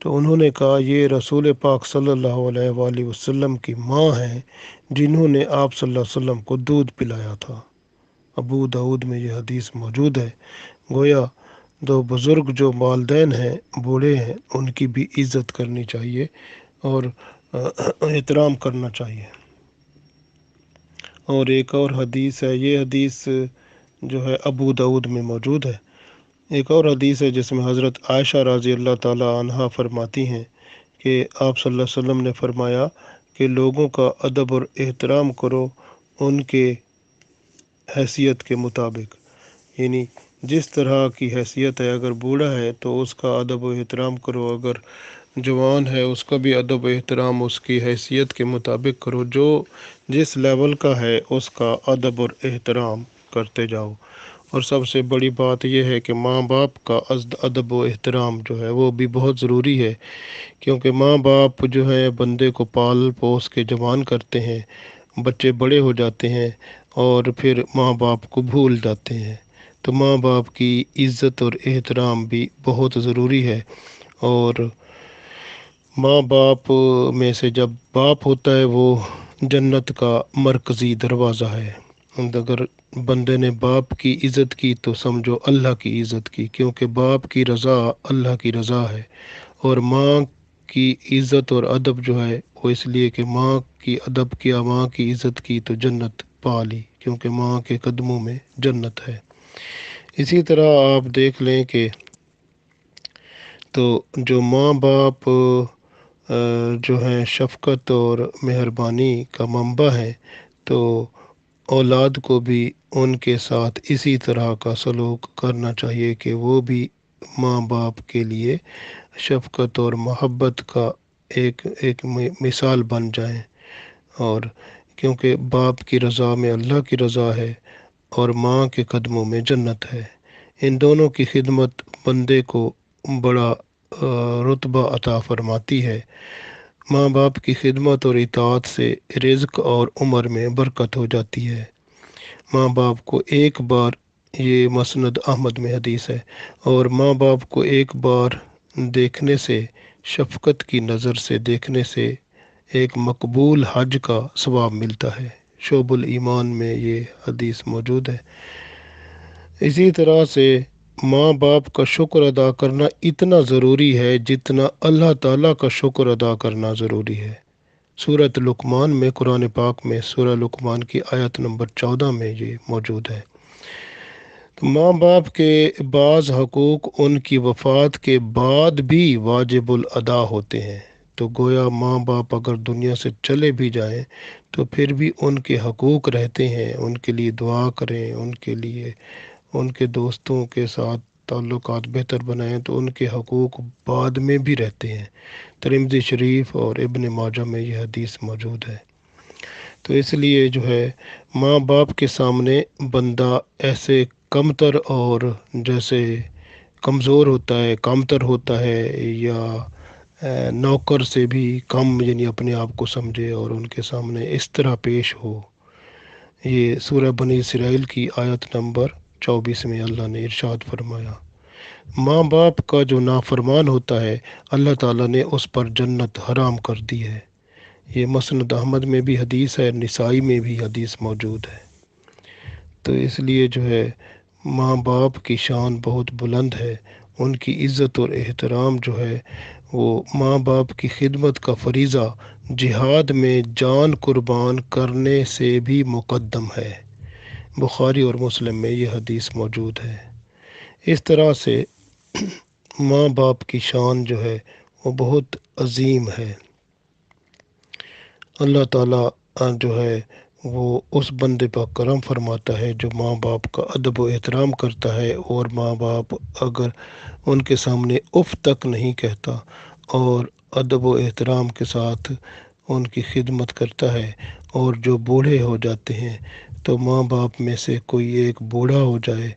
تو انہوں نے کہا یہ رسول پاک صلی اللہ علیہ وآلہ وسلم کی ماں ہیں جنہوں نے آپ صلی اللہ علیہ وسلم کو دودھ پلایا تھا۔ ابو داود میں یہ حدیث موجود ہے۔ گویا دو بزرگ جو والدین ہیں، بوڑھے ہیں، ان کی بھی عزت کرنی چاہیے اور احترام کرنا چاہیے۔ اور ایک اور حدیث ہے، یہ حدیث جو ہے ابو داود میں موجود ہے۔ ایک اور حدیث ہے جس میں حضرت عائشہ رضی اللہ تعالی عنہا فرماتی ہیں کہ آپ صلی اللہ علیہ وسلم نے فرمایا کہ لوگوں کا ادب اور احترام کرو ان کے حیثیت کے مطابق، یعنی جس طرح کی حیثیت ہے، اگر بوڑھا ہے تو اس کا ادب و احترام کرو، اگر جوان ہے اس کا بھی ادب و احترام اس کی حیثیت کے مطابق کرو، جو جس لیول کا ہے اس کا ادب اور احترام کرتے جاؤ۔ اور سب سے بڑی بات یہ ہے کہ ماں باپ کا ادب و احترام جو ہے وہ بھی بہت ضروری ہے، کیونکہ ماں باپ جو ہے بندے کو پال پوس کے جوان کرتے ہیں، بچے بڑے ہو جاتے ہیں اور پھر ماں باپ کو بھول جاتے ہیں۔ تو ماں باپ کی عزت اور احترام بھی بہت ضروری ہے۔ اور ماں باپ میں سے جب باپ ہوتا ہے وہ جنت کا مرکزی دروازہ ہے۔ اگر بندے نے باپ کی عزت کی تو سمجھو اللہ کی عزت کی، کیونکہ باپ کی رضا اللہ کی رضا ہے۔ اور ماں کی عزت اور ادب جو ہے وہ اس لیے کہ ماں کی ادب کیا، ماں کی عزت کی تو جنت پا لی، کیونکہ ماں کے قدموں میں جنت ہے۔ اسی طرح آپ دیکھ لیں کہ تو جو ماں باپ جو ہیں شفقت اور مہربانی کا منبع ہے، تو اولاد کو بھی ان کے ساتھ اسی طرح کا سلوک کرنا چاہیے کہ وہ بھی ماں باپ کے لیے شفقت اور محبت کا ایک مثال بن جائیں۔ اور کیونکہ باپ کی رضا میں اللہ کی رضا ہے اور ماں کے قدموں میں جنت ہے۔ ان دونوں کی خدمت بندے کو بڑا رتبہ عطا فرماتی ہے۔ ماں باپ کی خدمت اور اطاعت سے رزق اور عمر میں برکت ہو جاتی ہے۔ ماں باپ کو ایک بار، یہ مسند احمد میں حدیث ہے، اور ماں باپ کو ایک بار دیکھنے سے، شفقت کی نظر سے دیکھنے سے ایک مقبول حج کا ثواب ملتا ہے۔ شعب الایمان میں یہ حدیث موجود ہے۔ اسی طرح سے ماں باپ کا شکر ادا کرنا اتنا ضروری ہے جتنا اللہ تعالیٰ کا شکر ادا کرنا ضروری ہے۔ سورۃ لقمان میں، قرآن پاک میں سورہ لقمان کی آیت نمبر 14 میں یہ موجود ہے۔ تو ماں باپ کے بعض حقوق ان کی وفات کے بعد بھی واجب الادا ہوتے ہیں۔ تو گویا ماں باپ اگر دنیا سے چلے بھی جائیں تو پھر بھی ان کے حقوق رہتے ہیں، ان کے لیے دعا کریں، ان کے لیے ان کے دوستوں کے ساتھ تعلقات بہتر بنائیں، تو ان کے حقوق بعد میں بھی رہتے ہیں۔ ترمذی شریف اور ابن ماجہ میں یہ حدیث موجود ہے۔ تو اس لیے جو ہے ماں باپ کے سامنے بندہ ایسے کمتر اور جیسے کمزور ہوتا ہے، کمتر ہوتا ہے، یا نوکر سے بھی کم، یعنی اپنے آپ کو سمجھے اور ان کے سامنے اس طرح پیش ہو۔ یہ سورہ بنی اسرائیل کی آیت نمبر 24 میں اللہ نے ارشاد فرمایا، ماں باپ کا جو نافرمان ہوتا ہے اللہ تعالیٰ نے اس پر جنت حرام کر دی ہے۔ یہ مسند احمد میں بھی حدیث ہے، نسائی میں بھی حدیث موجود ہے۔ تو اس لیے جو ہے ماں باپ کی شان بہت بلند ہے، ان کی عزت اور احترام جو ہے وہ ماں باپ کی خدمت کا فریضہ جہاد میں جان قربان کرنے سے بھی مقدم ہے۔ بخاری اور مسلم میں یہ حدیث موجود ہے۔ اس طرح سے ماں باپ کی شان جو ہے وہ بہت عظیم ہے۔ اللہ تعالیٰ جو ہے وہ اس بندے پر کرم فرماتا ہے جو ماں باپ کا ادب و احترام کرتا ہے، اور ماں باپ اگر ان کے سامنے اف تک نہیں کہتا اور ادب و احترام کے ساتھ ان کی خدمت کرتا ہے۔ اور جو بوڑھے ہو جاتے ہیں تو ماں باپ میں سے کوئی ایک بوڑھا ہو جائے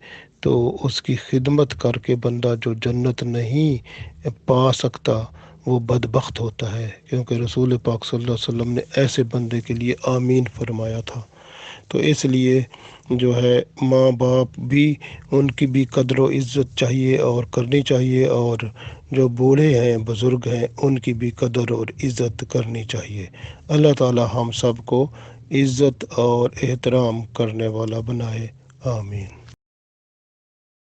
تو اس کی خدمت کر کے بندہ جو جنت نہیں پا سکتا وہ بدبخت ہوتا ہے، کیونکہ رسول پاک صلی اللہ علیہ وسلم نے ایسے بندے کے لیے آمین فرمایا تھا۔ تو اس لیے جو ہے ماں باپ بھی، ان کی بھی قدر و عزت چاہیے اور کرنی چاہیے، اور جو بوڑھے ہیں بزرگ ہیں ان کی بھی قدر اور عزت کرنی چاہیے۔ اللہ تعالی ہم سب کو عزت اور احترام کرنے والا بنائے، آمین۔